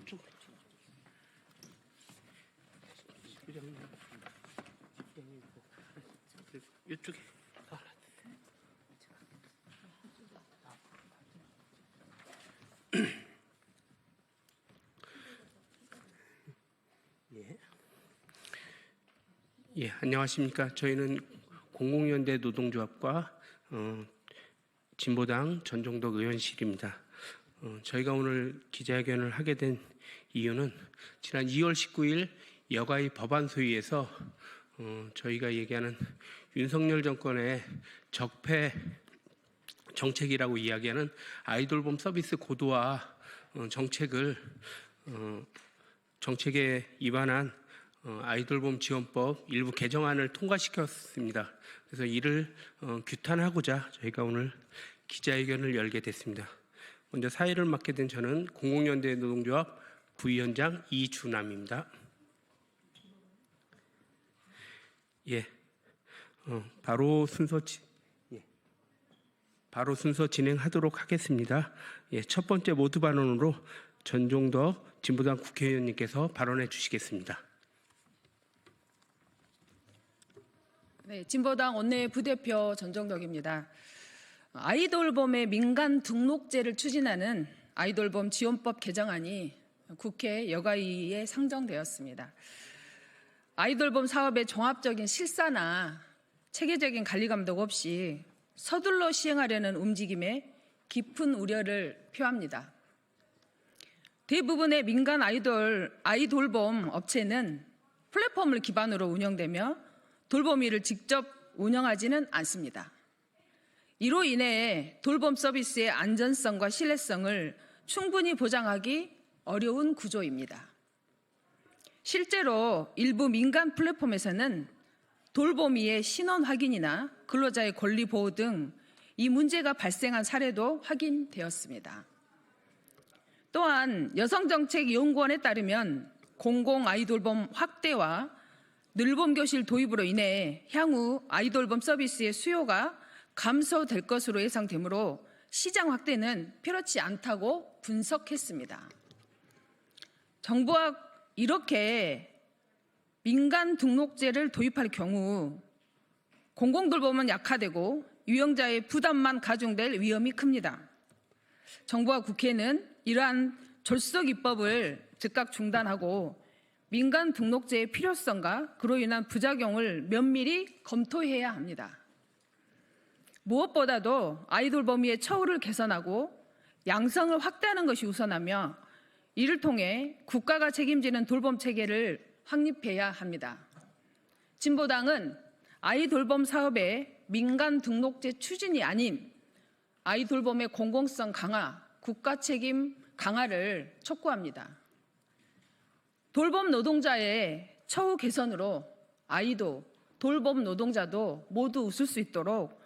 이쪽. 이쪽에. 예, 안녕하십니까. 저희는 공공연대 노동조합과 진보당 전종덕 의원실입니다. 저희가 오늘 기자회견을 하게 된 이유는 지난 2월 19일 여가의 법안 소위에서 저희가 얘기하는 윤석열 정권의 적폐 정책이라고 이야기하는 아이돌봄 서비스 고도화 정책에 위반한 아이돌봄 지원법 일부 개정안을 통과시켰습니다. 그래서 이를 규탄하고자 저희가 오늘 기자회견을 열게 됐습니다. 먼저 사회를 맡게 된 저는 공공연대 노동조합 부위원장 이준남입니다. 예, 바로 순서 진행하도록 하겠습니다. 예, 첫 번째 모두 발언으로 전종덕 진보당 국회의원님께서 발언해 주시겠습니다. 네, 진보당 원내 부대표 전종덕입니다. 아이돌봄의 민간 등록제를 추진하는 아이돌봄 지원법 개정안이 국회 여가위에 상정되었습니다. 아이돌봄 사업의 종합적인 실사나 체계적인 관리 감독 없이 서둘러 시행하려는 움직임에 깊은 우려를 표합니다. 대부분의 민간 아이돌봄 업체는 플랫폼을 기반으로 운영되며 돌봄이를 직접 운영하지는 않습니다. 이로 인해 돌봄 서비스의 안전성과 신뢰성을 충분히 보장하기 어려운 구조입니다. 실제로 일부 민간 플랫폼에서는 돌봄이의 신원 확인이나 근로자의 권리 보호 등 이 문제가 발생한 사례도 확인되었습니다. 또한 여성정책연구원에 따르면 공공 아이돌봄 확대와 늘봄 교실 도입으로 인해 향후 아이돌봄 서비스의 수요가 감소될 것으로 예상되므로 시장 확대는 필요치 않다고 분석했습니다. 정부가 이렇게 민간 등록제를 도입할 경우 공공돌봄은 약화되고 유형자의 부담만 가중될 위험이 큽니다. 정부와 국회는 이러한 졸속 입법을 즉각 중단하고 민간 등록제의 필요성과 그로 인한 부작용을 면밀히 검토해야 합니다. 무엇보다도 아이돌 범위의 처우를 개선하고 양성을 확대하는 것이 우선하며 이를 통해 국가가 책임지는 돌봄 체계를 확립해야 합니다. 진보당은 아이돌봄 사업의 민간 등록제 추진이 아닌 아이돌봄의 공공성 강화, 국가 책임 강화를 촉구합니다. 돌봄 노동자의 처우 개선으로 아이도, 돌봄 노동자도 모두 웃을 수 있도록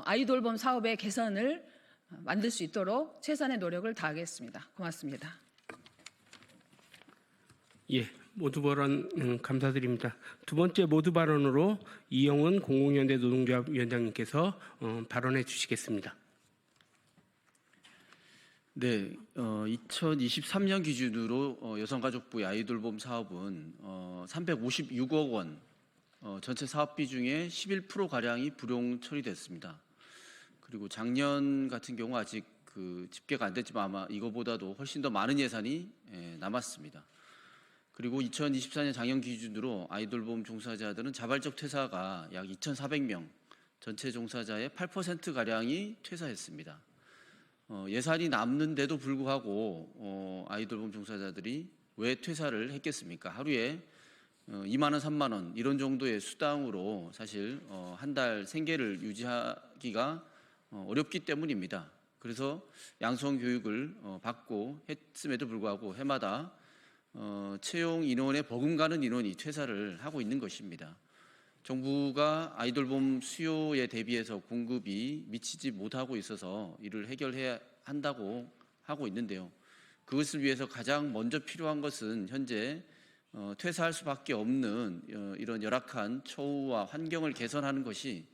아이돌봄 사업의 개선을 만들 수 있도록 최선의 노력을 다하겠습니다. 고맙습니다. 예, 모두 발언 감사드립니다. 두 번째 모두 발언으로 이영훈 공공연대 노동조합 위원장님께서 발언해 주시겠습니다. 네, 2023년 기준으로 여성가족부의 아이돌봄 사업은 356억 원, 전체 사업비 중에 11%가량이 불용 처리됐습니다. 그리고 작년 같은 경우 아직 집계가 안 됐지만 아마 이거보다도 훨씬 더 많은 예산이 남았습니다. 그리고 2024년 작년 기준으로 아이돌봄 종사자들은 자발적 퇴사가 약 2,400명, 전체 종사자의 8%가량이 퇴사했습니다. 예산이 남는데도 불구하고 아이돌봄 종사자들이 왜 퇴사를 했겠습니까? 하루에 2만 원, 3만 원 이런 정도의 수당으로 사실 한 달 생계를 유지하기가 어렵기 때문입니다. 그래서 양성 교육을 받고 했음에도 불구하고 해마다 채용 인원에 버금가는 인원이 퇴사를 하고 있는 것입니다. 정부가 아이돌봄 수요에 대비해서 공급이 미치지 못하고 있어서 이를 해결해야 한다고 하고 있는데요. 그것을 위해서 가장 먼저 필요한 것은 현재 퇴사할 수밖에 없는 이런 열악한 처우와 환경을 개선하는 것이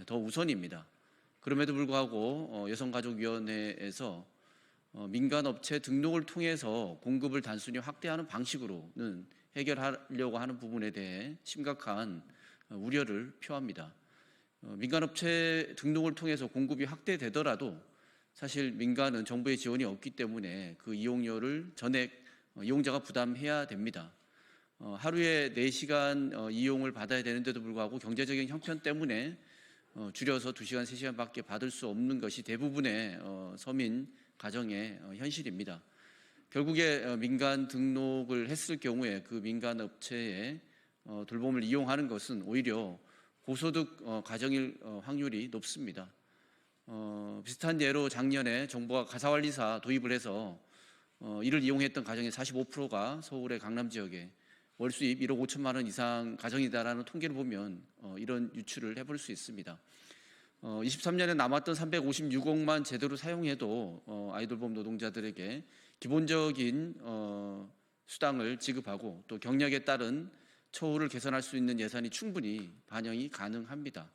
더 우선입니다. 그럼에도 불구하고 여성가족위원회에서 민간업체 등록을 통해서 공급을 단순히 확대하는 방식으로는 해결하려고 하는 부분에 대해 심각한 우려를 표합니다. 민간업체 등록을 통해서 공급이 확대되더라도 사실 민간은 정부의 지원이 없기 때문에 그 이용료를 전액 이용자가 부담해야 됩니다. 하루에 4시간 이용을 받아야 되는데도 불구하고 경제적인 형편 때문에 줄여서 2시간, 3시간밖에 받을 수 없는 것이 대부분의 서민 가정의 현실입니다. 결국에 민간 등록을 했을 경우에 그 민간 업체의 돌봄을 이용하는 것은 오히려 고소득 가정일 확률이 높습니다. 비슷한 예로 작년에 정부가 가사관리사 도입을 해서 이를 이용했던 가정의 45%가 서울의 강남 지역에 월 수입 1억 5천만 원 이상 가정이다라는 통계를 보면 이런 유추를 해볼 수 있습니다. 23년에 남았던 356억만 제대로 사용해도 아이돌봄 노동자들에게 기본적인 수당을 지급하고 또 경력에 따른 처우를 개선할 수 있는 예산이 충분히 반영이 가능합니다.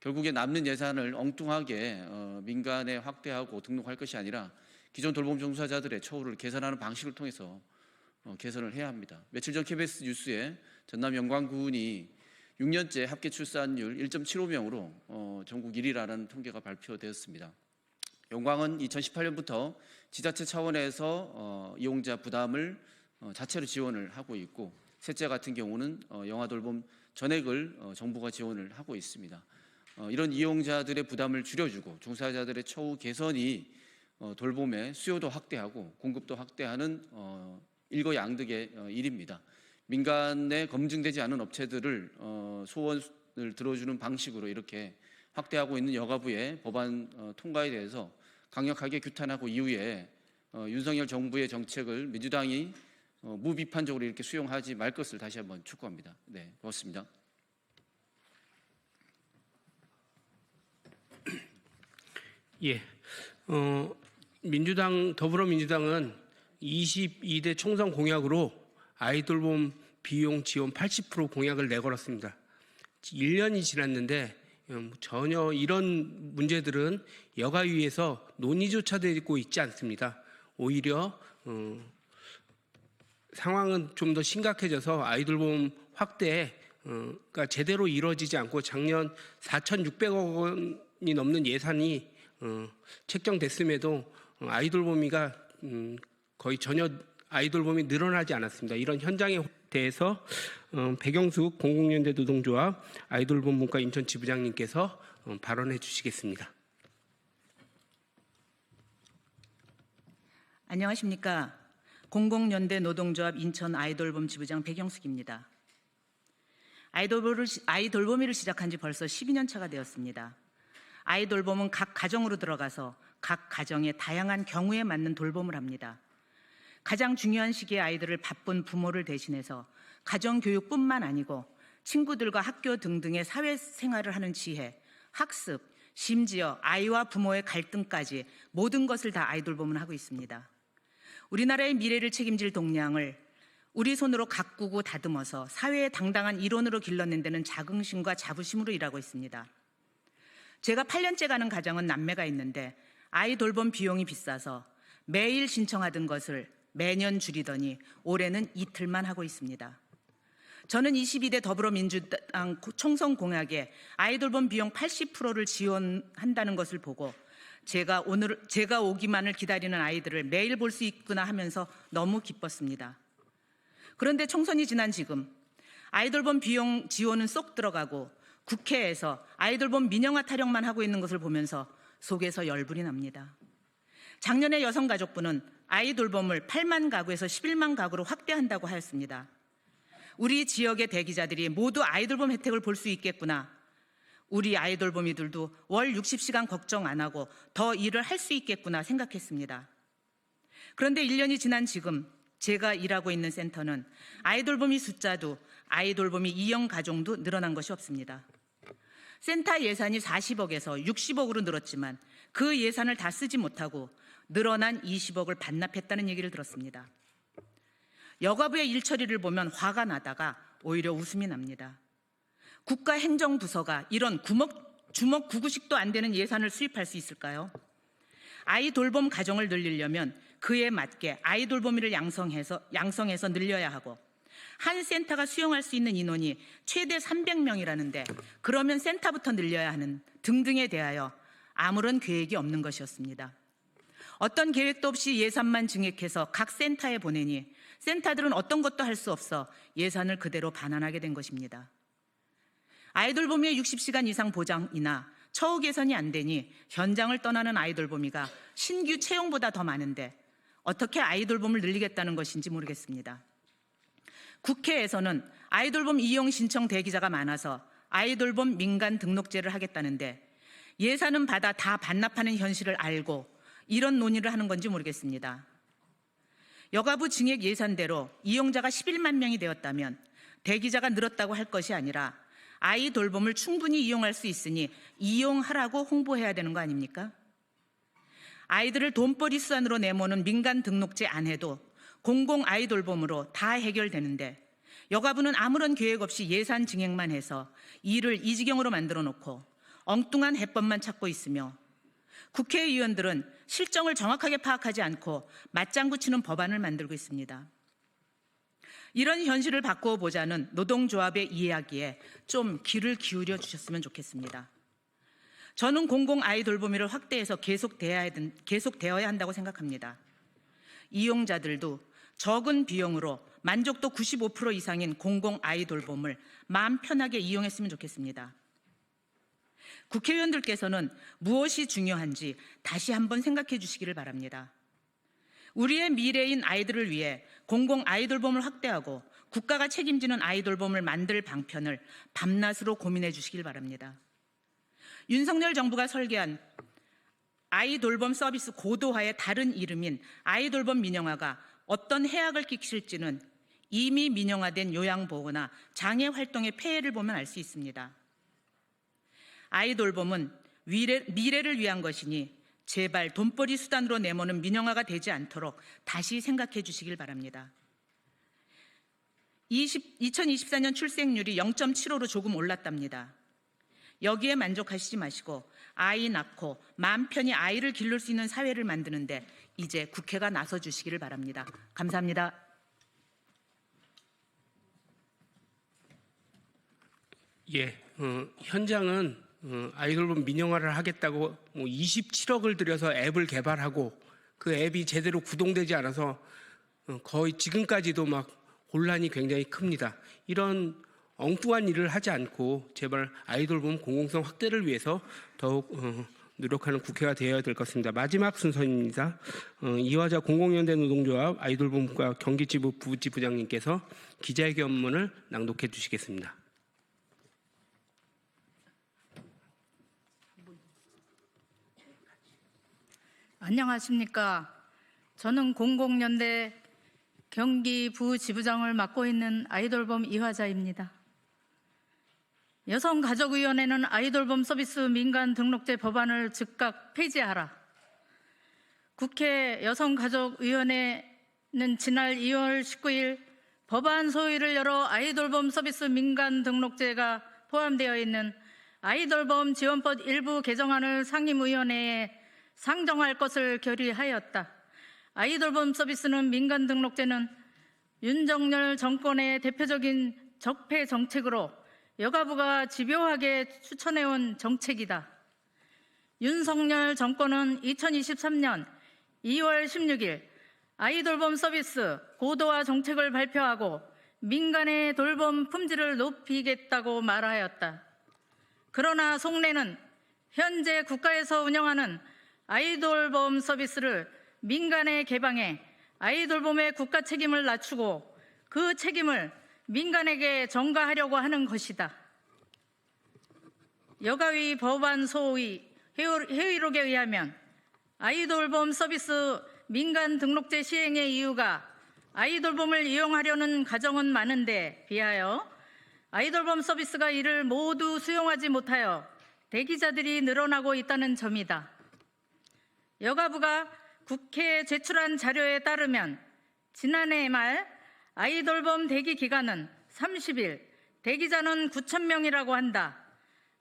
결국에 남는 예산을 엉뚱하게 민간에 확대하고 등록할 것이 아니라 기존 돌봄 종사자들의 처우를 개선하는 방식을 통해서 개선을 해야 합니다. 며칠 전 KBS 뉴스에 전남 영광군이 6년째 합계 출산율 1.75명으로 전국 1위라는 통계가 발표되었습니다. 영광은 2018년부터 지자체 차원에서 이용자 부담을 자체로 지원을 하고 있고 셋째 같은 경우는 영아돌봄 전액을 정부가 지원을 하고 있습니다. 이런 이용자들의 부담을 줄여주고 종사자들의 처우 개선이 돌봄의 수요도 확대하고 공급도 확대하는 일거양득의 일입니다. 민간에 검증되지 않은 업체들을 소원을 들어주는 방식으로 이렇게 확대하고 있는 여가부의 법안 통과에 대해서 강력하게 규탄하고 이후에 윤석열 정부의 정책을 민주당이 무비판적으로 이렇게 수용하지 말 것을 다시 한번 촉구합니다. 네, 고맙습니다. 예, 더불어민주당은 22대 총선 공약으로 아이돌봄 비용 지원 80% 공약을 내걸었습니다. 1년이 지났는데 전혀 이런 문제들은 여가위에서 논의조차 되고 있지 않습니다. 오히려 상황은 좀 더 심각해져서 아이돌봄 확대가 제대로 이루어지지 않고 작년 4,600억 원이 넘는 예산이 책정됐음에도 아이돌봄이가 거의 전혀 아이돌봄이 늘어나지 않았습니다. 이런 현장에 대해서 백영숙 공공연대 노동조합 아이돌봄 문과 인천 지부장님께서 발언해 주시겠습니다. 안녕하십니까. 공공연대 노동조합 인천 아이돌봄 지부장 백영숙입니다. 아이돌봄이를 시작한 지 벌써 12년 차가 되었습니다. 아이돌봄은 각 가정으로 들어가서 각 가정의 다양한 경우에 맞는 돌봄을 합니다. 가장 중요한 시기에 아이들을 바쁜 부모를 대신해서 가정교육뿐만 아니고 친구들과 학교 등등의 사회생활을 하는 지혜, 학습, 심지어 아이와 부모의 갈등까지 모든 것을 다 아이돌봄은 하고 있습니다. 우리나라의 미래를 책임질 동량을 우리 손으로 가꾸고 다듬어서 사회의 당당한 일원으로 길러낸 데는 자긍심과 자부심으로 일하고 있습니다. 제가 8년째 가는 가정은 남매가 있는데 아이 돌봄 비용이 비싸서 매일 신청하던 것을 매년 줄이더니 올해는 이틀만 하고 있습니다. 저는 22대 더불어민주당 총선 공약에 아이 돌봄 비용 80%를 지원한다는 것을 보고 제가 오기만을 기다리는 아이들을 매일 볼 수 있구나 하면서 너무 기뻤습니다. 그런데 총선이 지난 지금 아이돌봄 비용 지원은 쏙 들어가고 국회에서 아이돌봄 민영화 타령만 하고 있는 것을 보면서 속에서 열불이 납니다. 작년에 여성가족부는 아이돌봄을 8만 가구에서 11만 가구로 확대한다고 하였습니다. 우리 지역의 대기자들이 모두 아이돌봄 혜택을 볼 수 있겠구나. 우리 아이돌봄이들도 월 60시간 걱정 안 하고 더 일을 할 수 있겠구나 생각했습니다. 그런데 1년이 지난 지금 제가 일하고 있는 센터는 아이돌봄이 숫자도 아이돌봄이 이용 가정도 늘어난 것이 없습니다. 센터 예산이 40억에서 60억으로 늘었지만 그 예산을 다 쓰지 못하고 늘어난 20억을 반납했다는 얘기를 들었습니다. 여가부의 일 처리를 보면 화가 나다가 오히려 웃음이 납니다. 국가행정부서가 이런 주먹 구구식도 안 되는 예산을 수입할 수 있을까요? 아이 돌봄 가정을 늘리려면 그에 맞게 아이 돌보미를 양성해서 늘려야 하고, 한 센터가 수용할 수 있는 인원이 최대 300명이라는데 그러면 센터부터 늘려야 하는 등등에 대하여 아무런 계획이 없는 것이었습니다. 어떤 계획도 없이 예산만 증액해서 각 센터에 보내니 센터들은 어떤 것도 할 수 없어 예산을 그대로 반환하게 된 것입니다. 아이돌보미의 60시간 이상 보장이나 처우 개선이 안 되니 현장을 떠나는 아이돌보미가 신규 채용보다 더 많은데 어떻게 아이돌봄을 늘리겠다는 것인지 모르겠습니다. 국회에서는 아이돌봄 이용 신청 대기자가 많아서 아이돌봄 민간 등록제를 하겠다는데 예산은 받아 다 반납하는 현실을 알고 이런 논의를 하는 건지 모르겠습니다. 여가부 증액 예산대로 이용자가 11만 명이 되었다면 대기자가 늘었다고 할 것이 아니라 아이 돌봄을 충분히 이용할 수 있으니 이용하라고 홍보해야 되는 거 아닙니까? 아이들을 돈벌이 수단으로 내모는 민간 등록제 안 해도 공공 아이 돌봄으로 다 해결되는데 여가부는 아무런 계획 없이 예산 증액만 해서 일을 이 지경으로 만들어 놓고 엉뚱한 해법만 찾고 있으며 국회의원들은 실정을 정확하게 파악하지 않고 맞장구 치는 법안을 만들고 있습니다. 이런 현실을 바꾸어 보자는 노동조합의 이야기에 좀 귀를 기울여 주셨으면 좋겠습니다. 저는 공공 아이 돌보미를 확대해서 계속되어야 한다고 생각합니다. 이용자들도 적은 비용으로 만족도 95% 이상인 공공 아이 돌봄을 마음 편하게 이용했으면 좋겠습니다. 국회의원들께서는 무엇이 중요한지 다시 한번 생각해 주시기를 바랍니다. 우리의 미래인 아이들을 위해 공공 아이돌봄을 확대하고 국가가 책임지는 아이돌봄을 만들 방편을 밤낮으로 고민해 주시길 바랍니다. 윤석열 정부가 설계한 아이돌봄 서비스 고도화의 다른 이름인 아이돌봄 민영화가 어떤 해악을 끼칠지는 이미 민영화된 요양보호나 장애활동의 폐해를 보면 알 수 있습니다. 아이돌봄은 미래를 위한 것이니 제발 돈벌이 수단으로 내모는 민영화가 되지 않도록 다시 생각해 주시길 바랍니다. 2024년 출생률이 0.75로 조금 올랐답니다. 여기에 만족하시지 마시고 아이 낳고 마음 편히 아이를 기를 수 있는 사회를 만드는데 이제 국회가 나서 주시기를 바랍니다. 감사합니다. 예, 현장은 아이돌봄 민영화를 하겠다고 27억을 들여서 앱을 개발하고 그 앱이 제대로 구동되지 않아서 거의 지금까지도 막 혼란이 굉장히 큽니다. 이런 엉뚱한 일을 하지 않고 제발 아이돌봄 공공성 확대를 위해서 더욱 노력하는 국회가 되어야 될 것 같습니다. 마지막 순서입니다. 이화자 공공연대 노동조합 아이돌봄과 경기지부 부지부장님께서 기자회견문을 낭독해 주시겠습니다. 안녕하십니까. 저는 공공연대 경기부지부장을 맡고 있는 아이돌봄 이화자입니다. 여성가족위원회는 아이돌봄 서비스 민간 등록제 법안을 즉각 폐지하라. 국회 여성가족위원회는 지난 2월 19일 법안 소위를 열어 아이돌봄 서비스 민간 등록제가 포함되어 있는 아이돌봄 지원법 일부 개정안을 상임위원회에 상정할 것을 결의하였다. 아이돌봄 서비스는 민간 등록제는 윤석열 정권의 대표적인 적폐 정책으로 여가부가 집요하게 추천해온 정책이다. 윤석열 정권은 2023년 2월 16일 아이돌봄 서비스 고도화 정책을 발표하고 민간의 돌봄 품질을 높이겠다고 말하였다. 그러나 속내는 현재 국가에서 운영하는 아이돌봄 서비스를 민간에 개방해 아이돌봄의 국가 책임을 낮추고 그 책임을 민간에게 전가하려고 하는 것이다. 여가위 법안 소위 회의록에 의하면 아이돌봄 서비스 민간 등록제 시행의 이유가 아이돌봄을 이용하려는 가정은 많은데 비하여 아이돌봄 서비스가 이를 모두 수용하지 못하여 대기자들이 늘어나고 있다는 점이다. 여가부가 국회에 제출한 자료에 따르면 지난해 말 아이돌봄 대기 기간은 30일, 대기자는 9,000명이라고 한다.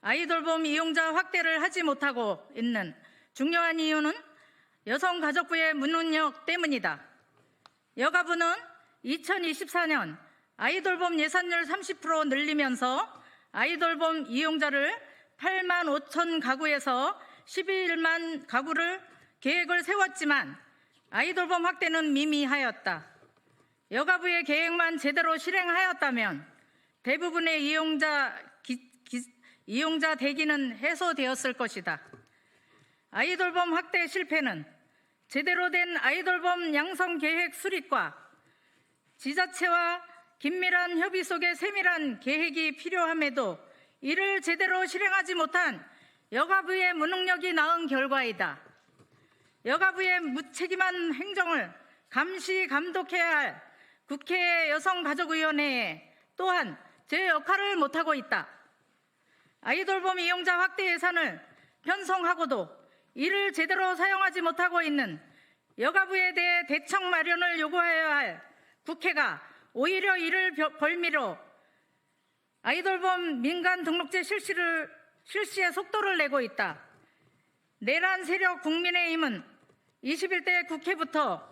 아이돌봄 이용자 확대를 하지 못하고 있는 중요한 이유는 여성가족부의 무능력 때문이다. 여가부는 2024년 아이돌봄 예산율 30% 늘리면서 아이돌봄 이용자를 8만 5천 가구에서 11만 가구를 계획을 세웠지만 아이돌봄 확대는 미미하였다. 여가부의 계획만 제대로 실행하였다면 대부분의 이용자 대기는 해소되었을 것이다. 아이돌봄 확대 실패는 제대로 된 아이돌봄 양성 계획 수립과 지자체와 긴밀한 협의 속에 세밀한 계획이 필요함에도 이를 제대로 실행하지 못한 여가부의 무능력이 낳은 결과이다. 여가부의 무책임한 행정을 감시 감독해야 할 국회 여성가족위원회에 또한 제 역할을 못하고 있다. 아이돌봄 이용자 확대 예산을 편성하고도 이를 제대로 사용하지 못하고 있는 여가부에 대해 대책 마련을 요구해야 할 국회가 오히려 이를 벌미로 아이돌봄 민간 등록제 실시에 속도를 내고 있다. 내란 세력 국민의힘은 21대 국회부터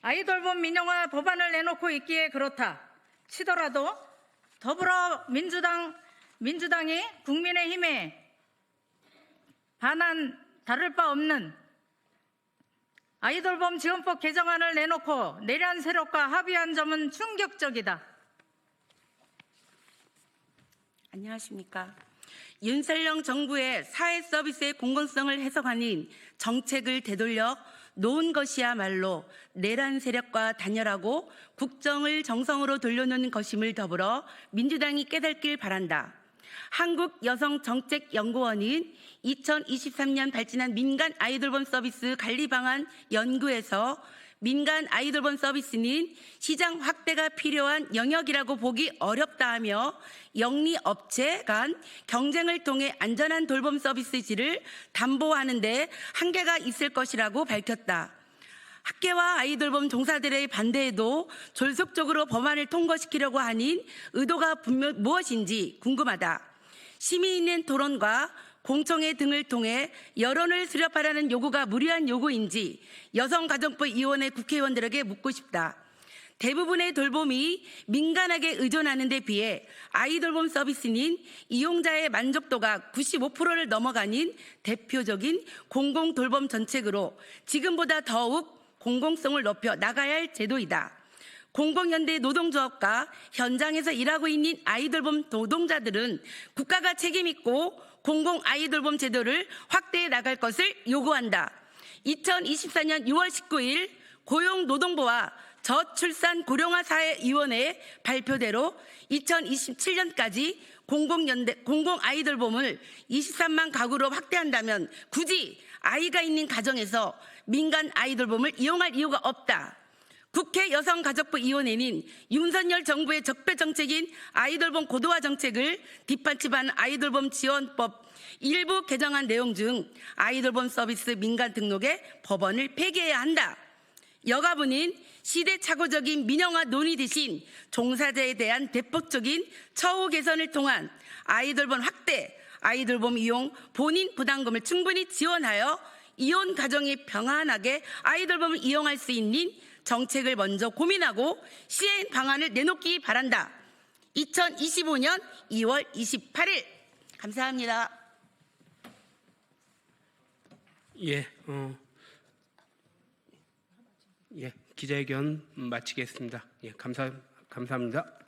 아이돌봄 민영화 법안을 내놓고 있기에 그렇다 치더라도 더불어민주당이 국민의힘에 반한 다를 바 없는 아이돌봄 지원법 개정안을 내놓고 내란 세력과 합의한 점은 충격적이다. 안녕하십니까. 윤석열 정부의 사회 서비스의 공공성을 해석하는 정책을 되돌려 놓은 것이야말로 내란 세력과 단열하고 국정을 정성으로 돌려놓는 것임을 더불어 민주당이 깨닫길 바란다. 한국여성정책연구원은 2023년 발진한 민간 아이돌봄 서비스 관리 방안 연구에서 민간 아이돌봄 서비스는 시장 확대가 필요한 영역이라고 보기 어렵다 하며 영리업체 간 경쟁을 통해 안전한 돌봄 서비스 질을 담보하는 데 한계가 있을 것이라고 밝혔다. 학계와 아이돌봄 종사들의 반대에도 졸속적으로 법안을 통과시키려고 하는 의도가 무엇인지 궁금하다. 심의 있는 토론과 공청회 등을 통해 여론을 수렴하라는 요구가 무리한 요구인지 여성가족부위원회 국회의원들에게 묻고 싶다. 대부분의 돌봄이 민간에게 의존하는 데 비해 아이돌봄 서비스는 이용자의 만족도가 95%를 넘어가는 대표적인 공공돌봄 정책으로 지금보다 더욱 공공성을 높여 나가야 할 제도이다. 공공연대 노동조합과 현장에서 일하고 있는 아이돌봄 노동자들은 국가가 책임있고 공공 아이돌봄 제도를 확대해 나갈 것을 요구한다. 2024년 6월 19일 고용노동부와 저출산 고령화 사회위원회 발표대로 2027년까지 공공 아이돌봄을 23만 가구로 확대한다면 굳이 아이가 있는 가정에서 민간 아이돌봄을 이용할 이유가 없다. 국회 여성가족부위원회는 윤석열 정부의 적폐 정책인 아이돌봄 고도화 정책을 뒷받침한 아이돌봄 지원법 일부 개정안 내용 중 아이돌봄 서비스 민간 등록의 법원을 폐기해야 한다. 여가부는 시대착오적인 민영화 논의 대신 종사자에 대한 대폭적인 처우 개선을 통한 아이돌봄 확대, 아이돌봄 이용 본인 부담금을 충분히 지원하여 이혼 가정이 평안하게 아이돌봄을 이용할 수 있는 정책을 먼저 고민하고 시행 방안을 내놓기 바란다. 2025년 2월 28일 감사합니다. 기자회견 마치겠습니다. 감사합니다.